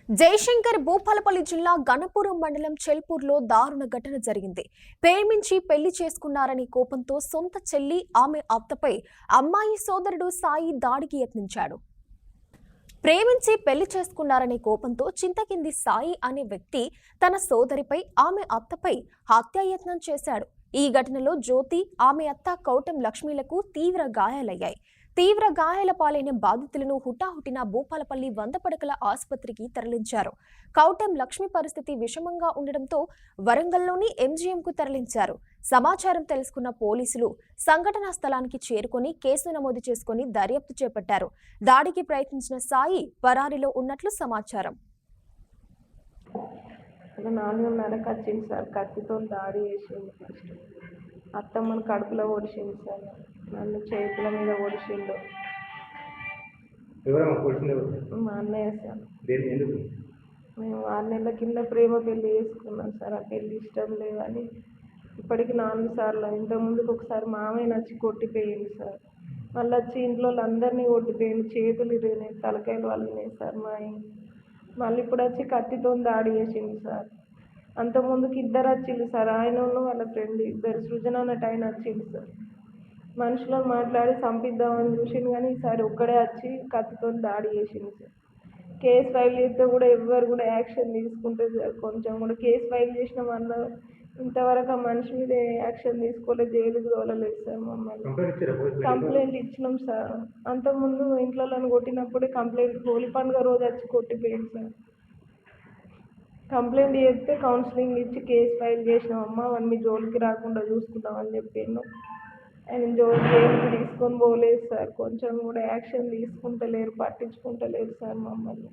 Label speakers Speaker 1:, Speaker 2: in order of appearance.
Speaker 1: జయశంకర్ భూపాలపల్లి జిల్లా గణపురం మండలం చెల్పూర్లో దారుణ ఘటన జరిగింది. ప్రేమించి పెళ్లి చేసుకున్నారని కోపంతో సొంత చెల్లి ఆమె అత్తపై అమ్మాయి సోదరుడు సాయి దాడికి యత్నించాడు. ప్రేమించి పెళ్లి చేసుకున్నారనే కోపంతో చింతకింది సాయి అనే వ్యక్తి తన సోదరిపై ఆమె అత్తపై హత్యాయత్నం చేశాడు. ఈ ఘటనలో జ్యోతి, ఆమె అత్త కౌటం లక్ష్మీలకు తీవ్ర గాయాలయ్యాయి. తీవ్ర గాయాల పాలైన బాధితులను హుటాహుటిన భూపాలపల్లి 100 పడకల ఆసుపత్రికి తరలించారు. కౌటం లక్ష్మి పరిస్థితి విషమంగా ఉండడంతో వరంగల్లోని ఎంజీఎంకు తరలించారు. సమాచారం తెలుసుకున్న పోలీసులు సంఘటనా స్థలానికి చేరుకొని కేసు నమోదు చేసుకుని దర్యాప్తు చేపట్టారు. దాడికి ప్రయత్నించిన సాయి పరారీలో ఉన్నట్లు సమాచారం.
Speaker 2: 4:30కి వచ్చింది సార్. కత్తితో దాడి చేసింది. ఫస్ట్ అత్తమ్మని కడుపులో ఒడిచింది సార్. నన్ను చేతుల మీద ఒడిచిండు. మా అన్నయ్య సార్. మేము 6 నెలల కింద ప్రేమ పెళ్లి చేసుకున్నాం సార్. ఆ పెళ్లి ఇష్టం లేదని ఇప్పటికి 4 సార్లు. ఇంతకుముందుకు ఒకసారి మామయ్య నచ్చి కొట్టిపోయింది సార్. మళ్ళీ వచ్చి ఇంట్లో వాళ్ళందరినీ కొట్టిపోయింది. చేతులు ఇరిగినాయి, తలకాయలు వలిగినాయి సార్. మళ్ళీ ఇప్పుడు వచ్చి కత్తితో దాడి చేసింది సార్. అంతకుముందుకు 2 వచ్చింది సార్. ఆయన వాళ్ళ ఫ్రెండ్ 2 సృజన అన్నట్టు ఆయన వచ్చింది సార్. మనుషులను మాట్లాడి చంపిద్దామని చూసింది, కానీ ఈసారి ఒక్కడే వచ్చి కత్తితో దాడి చేసింది సార్. కేసు ఫైల్ చేస్తే కూడా ఎవ్వరు కూడా యాక్షన్ తీసుకుంటే సార్, కొంచెం కూడా కేసు ఫైల్ చేసినామన్న ఇంతవరకు ఆ మనిషి మీద యాక్షన్ తీసుకోలేదు, జైలుకి తోలలేదు సార్. మమ్మల్ని కంప్లైంట్ ఇచ్చినాం సార్. అంతకుముందు ఇంట్లో కొట్టినప్పుడే కంప్లైంట్ హోలీ పండుగ రోజు వచ్చి కొట్టిపోయింది సార్. కంప్లైంట్ చేస్తే కౌన్సిలింగ్ ఇచ్చి కేసు ఫైల్ చేసినామమ్మా, వాడిని మీ జోలికి రాకుండా చూసుకుంటామని చెప్పిండు. ఆయన జైలుకి తీసుకొని పోలేదు సార్. కొంచెం కూడా యాక్షన్ తీసుకుంటలేరు, పట్టించుకుంటలేరు సార్ మమ్మల్ని.